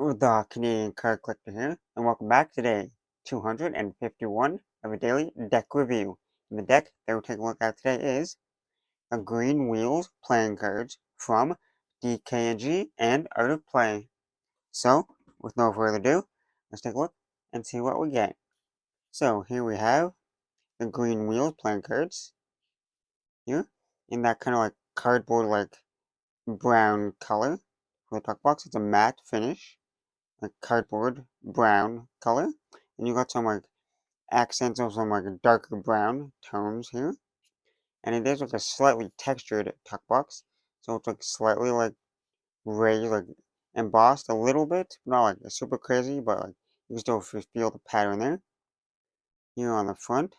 The Canadian Card Collector here, and welcome back to day 251 of a daily deck review. And the deck that we're taking a look at today is the Green Wheels playing cards from DKNG and Art of Play. So, with no further ado, let's take a look and see what we get. So, here we have the Green Wheels playing cards here in that kind of like cardboard like brown color for the tuck box. It's a matte finish. Like cardboard brown color, and you got some like accents of some like darker brown tones here, and it is like a slightly textured tuck box, so it's like slightly like raised, like embossed a little bit, not like super crazy, but like you can still feel the pattern there. Here on the front,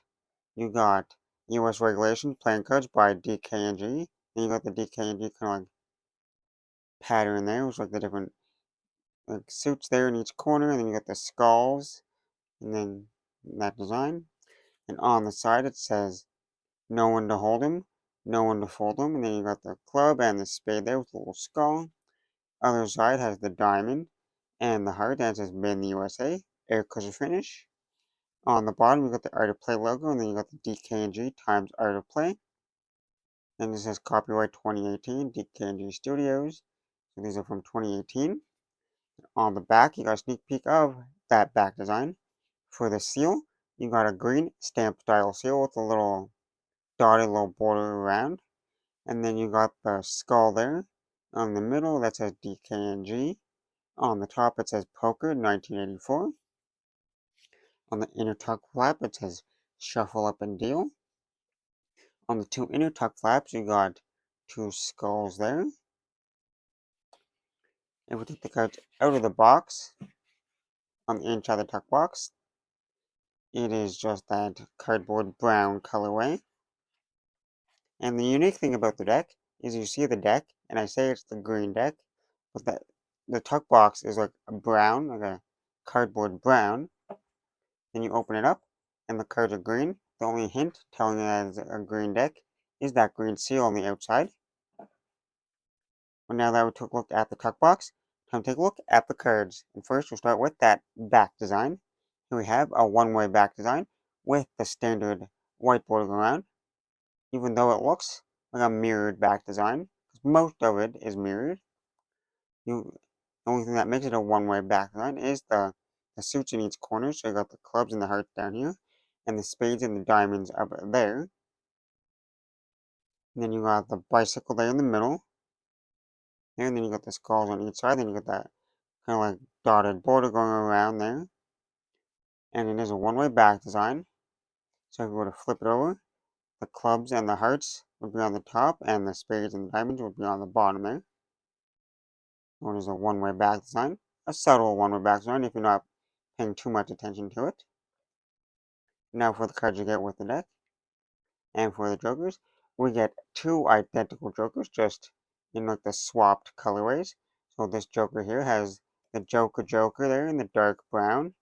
you got U.S. Regulation playing cards by DKNG, and you got the DKNG kind of like pattern there, which like the different like suits there in each corner, and then you got the skulls and then that design. And on the side it says no one to hold him, no one to fold him, and then you got the club and the spade there with the little skull. Other side has the diamond and the heart that says Made in the USA, air cushion finish. On the bottom you got the Art of Play logo, and then you got the DKNG times Art of Play. And this says copyright 2018 DKNG Studios. So these are from 2018. On the back you got a sneak peek of that back design. For the seal, you got a green stamp style seal with a little dotted little border around. And then you got the skull there. On the middle, that says DKNG. On the top, it says Poker 1984. On the inner tuck flap, it says Shuffle Up and Deal. On the two inner tuck flaps, you got two skulls there. If we take the cards out of the box, on the inside of the tuck box, it is just that cardboard brown colorway. And the unique thing about the deck is you see the deck, and I say it's the green deck, but the tuck box is like a brown, like a cardboard brown. Then you open it up, and the cards are green. The only hint telling you that it's a green deck is that green seal on the outside. But now that we took a look at the tuck box, time to take a look at the cards. And first we'll start with that back design. Here we have a one-way back design with the standard white border around, even though it looks like a mirrored back design, because most of it is mirrored. The only thing that makes it a one-way back design is the suits in each corner. So you got the clubs and the hearts down here, and the spades and the diamonds up there. And then you got the bicycle there in the middle. And then you got the skulls on each side. Then you got that kind of like dotted border going around there. And it is a one-way back design. So if you were to flip it over, the clubs and the hearts would be on the top, and the spades and the diamonds would be on the bottom there. One is a one-way back design, a subtle one-way back design if you're not paying too much attention to it. Now for the cards you get with the deck, and for the jokers, we get two identical jokers, just in like the swapped colorways. So this joker here has the Joker there in the dark brown,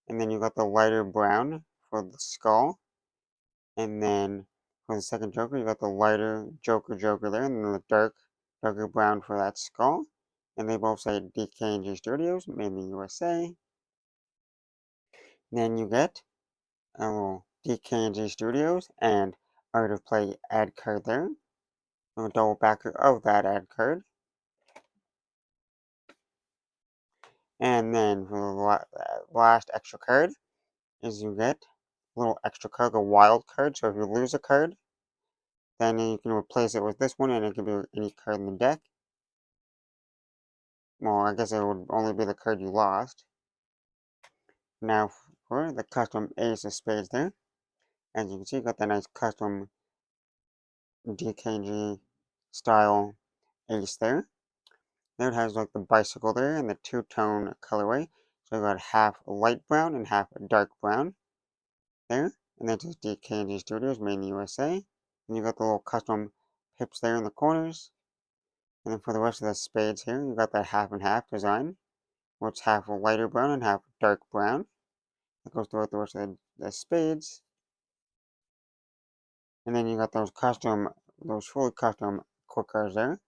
and then you got the lighter brown for the skull, and then for the second joker you got the lighter Joker there, and then the darker brown for that skull. And they both say DKNG Studios, made in the USA. Then you get a little DKNG Studios and Art of Play ad card there. A double backer of that ad card. And then for the last extra card is you get a little extra card, a wild card. So if you lose a card, then you can replace it with this one, and it can be any card in the deck. Well, I guess it would only be the card you lost. Now for the custom Ace of Spades there. As you can see, you got that nice custom DKNG style ace there. There it has like the bicycle there and the two-tone colorway. So you got half light brown and half dark brown there. And that's just DKNG Studios, made in the USA. And you got the little custom pips there in the corners. And then for the rest of the spades here, you got that half and half design, where it's half lighter brown and half dark brown. That goes throughout the rest of the spades. And then you got those fully custom quick cards there.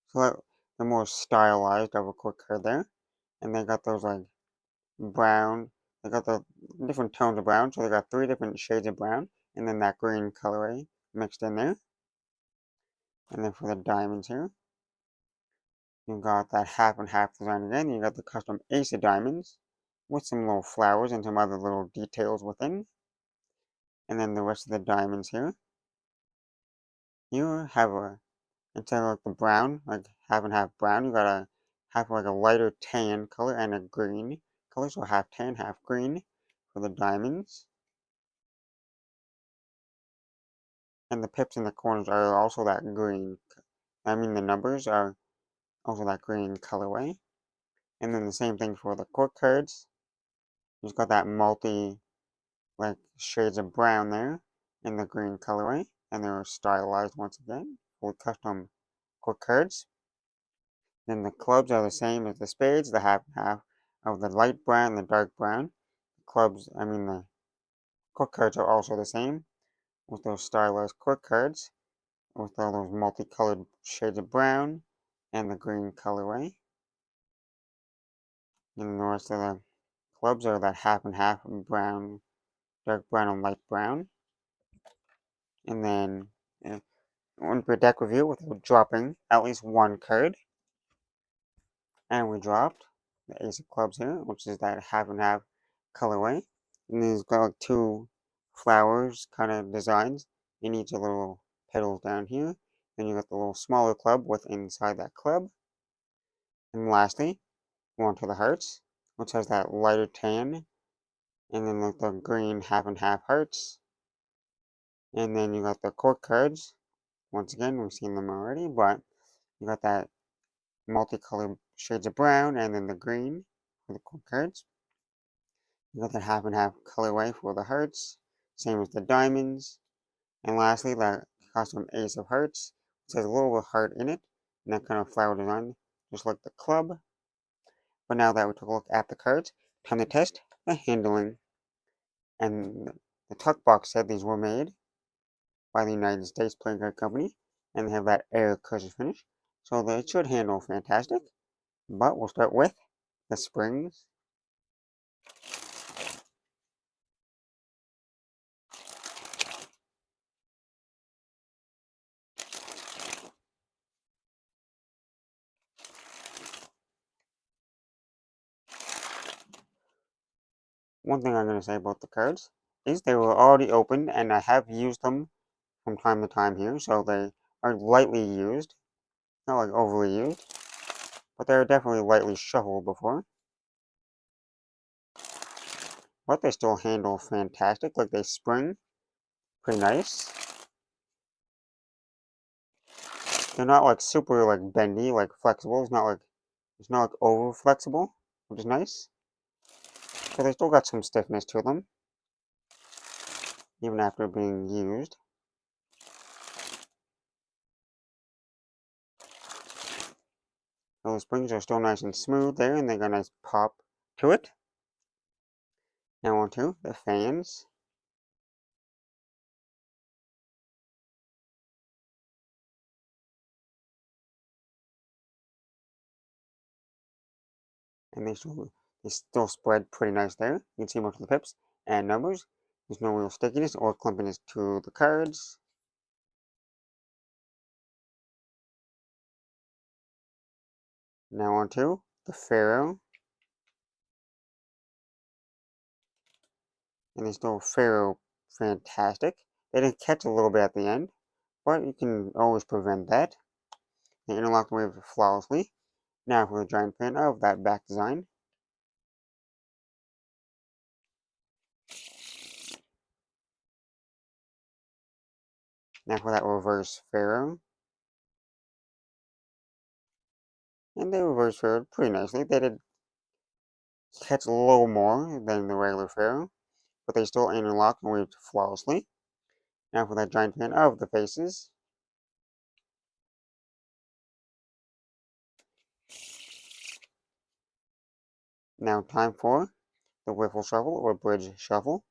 So they're more stylized of a quick card there. and they got those like brown. They got the different tones of brown, so they got 3 different shades of brown, and then that green colorway mixed in there. And then for the diamonds here, you got that half and half design again. You got the custom ace of diamonds with some little flowers and some other little details within. And then the rest of the diamonds here, you have a, instead of like the brown, like half and half brown, you got a half like a lighter tan color and a green color, so half tan, half green for the diamonds. And the pips in the corners are also that green. I mean, the numbers are also that green colorway. And then the same thing for the court cards. You've got that multi, like, shades of brown there in the green colorway. And they're stylized once again with custom court cards. Then the clubs are the same as the spades, the half and half of the light brown and the dark brown. The court cards are also the same with those stylized court cards with all those multicolored shades of brown and the green colorway. And the rest of the clubs are that half and half brown, dark brown and light brown. And then one per deck review without dropping at least one card. And we dropped the ace of clubs here, which is that half and half colorway. And then it's got like 2 flowers kind of designs in each of the little petals down here. Then you got the little smaller club with inside that club. And lastly, one to the hearts, which has that lighter tan, and then like the green half and half hearts. And then you got the court cards. Once again, we've seen them already, but you got that multicolored shades of brown and then the green for the court cards. You got that half and half colorway for the hearts, same as the diamonds. And lastly, that custom ace of hearts, which has a little heart in it, and that kind of flower design, just like the club. But now that we took a look at the cards, time to test the handling. And the tuck box said these were made by the United States Playing Card Company, and they have that air cushion finish, so they should handle fantastic. But we'll start with the springs. One thing I'm going to say about the cards is they were already opened, and I have used them from time to time here, so they are lightly used, not like overly used, but they're definitely lightly shuffled before. But they still handle fantastic, like they spring pretty nice. They're not like super like bendy, like flexible. It's not like over flexible, which is nice. But they still got some stiffness to them, even after being used. So the springs are still nice and smooth there, and they got a nice pop to it. Now on to the fans. And they still spread pretty nice there. You can see most of the pips and numbers. There's no real stickiness or clumpiness to the cards. Now on to the Pharaoh. And they still Pharaoh fantastic. They did catch a little bit at the end, but you can always prevent that. They interlock the wave flawlessly. Now for the giant fan of that back design. Now for that reverse Pharaoh. And they reverse Pharaoh pretty nicely. They did catch a little more than the regular Pharaoh, but they still interlock and weaved flawlessly. Now for that giant fan of the faces. Now time for the Wiffle Shuffle or Bridge Shuffle.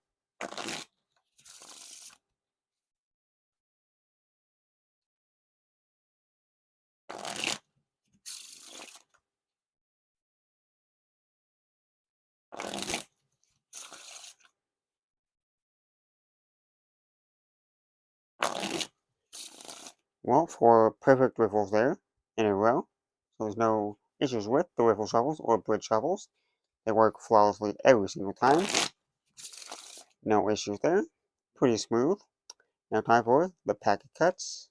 Well, 4 perfect riffles there in a row. So there's no issues with the riffle shovels or bridge shovels. They work flawlessly every single time. No issues there. Pretty smooth. Now time for the packet cuts.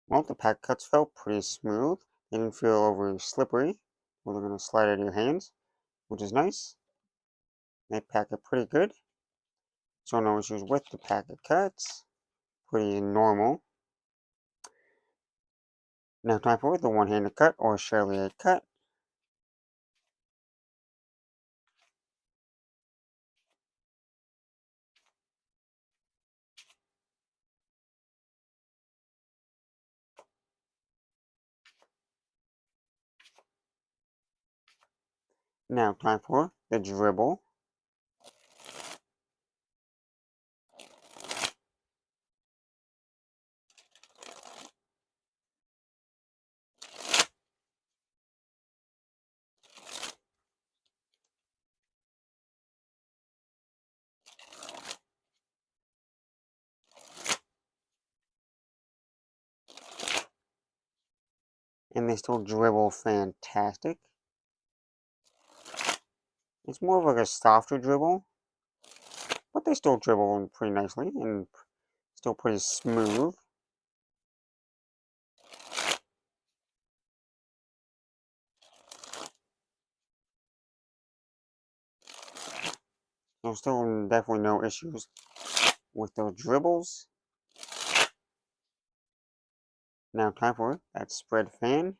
Well, the packet cuts felt pretty smooth. They didn't feel overly slippery. Well, they're going to slide out of your hands, which is nice. They pack it pretty good. So no issues with the packet cuts. Pretty normal. Now time for the one-handed cut or Charlier cut. Now time for the dribble. And they still dribble fantastic. It's more of like a softer dribble, but they still dribble pretty nicely and still pretty smooth. There's still definitely no issues with those dribbles. Now time for that spread fan.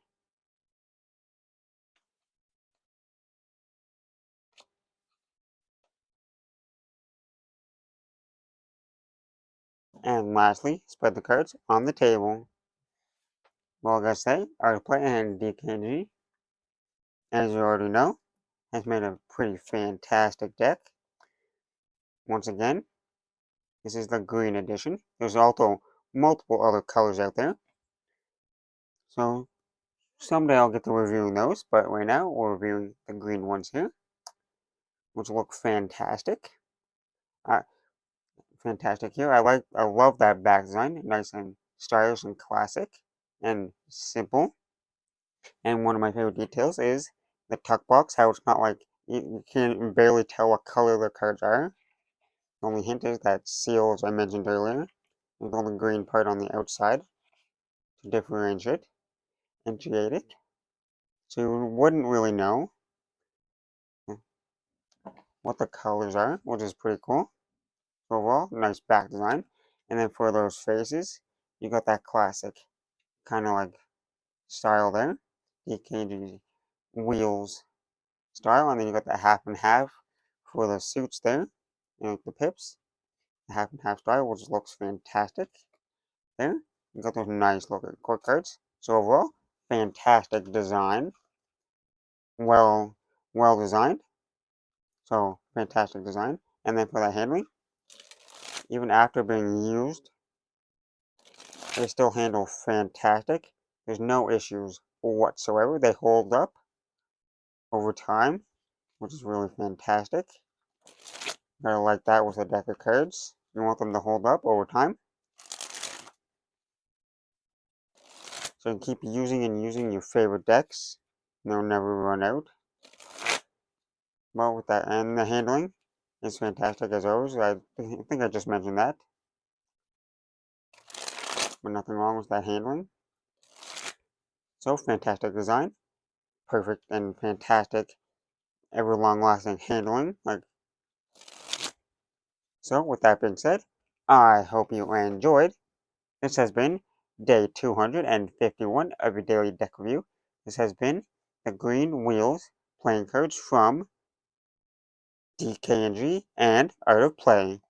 And lastly, spread the cards on the table. Well, like I say, Art Play and DKNG, as you already know, has made a pretty fantastic deck. Once again, this is the green edition. There's also multiple other colors out there. So someday I'll get to reviewing those, but right now we're reviewing the green ones here, which look fantastic. Uh, Fantastic here. I love that back design, nice and stylish and classic and simple. And one of my favorite details is the tuck box, how it's not like you can barely tell what color the cards are. The only hint is that seal, as I mentioned earlier, with the only green part on the outside to differentiate and create it. So you wouldn't really know what the colors are, which is pretty cool. Overall, nice back design. And then for those faces, you got that classic kind of like style there. DKG wheels style. And then you got the half and half for the suits there. The pips. The half and half style, which looks fantastic there. You got those nice looking core cards. So overall, fantastic design. Well designed. So fantastic design. And then for the handling, even after being used, they still handle fantastic. There's no issues whatsoever. They hold up over time, which is really fantastic. Gotta like that with a deck of cards. You want them to hold up over time. So you can keep using and using your favorite decks. They'll never run out. Well, with that, and the handling is fantastic as always. I think I just mentioned that. But nothing wrong with that handling. So fantastic design. Perfect and fantastic, ever long lasting handling. So with that being said, I hope you enjoyed. This has been day 251 of your daily deck review. This has been the Green Wheels playing cards from DKNG and Art of Play.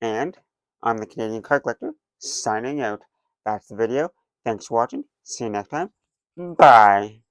And I'm the Canadian Card Collector, signing out. That's the video. Thanks for watching. See you next time. Bye.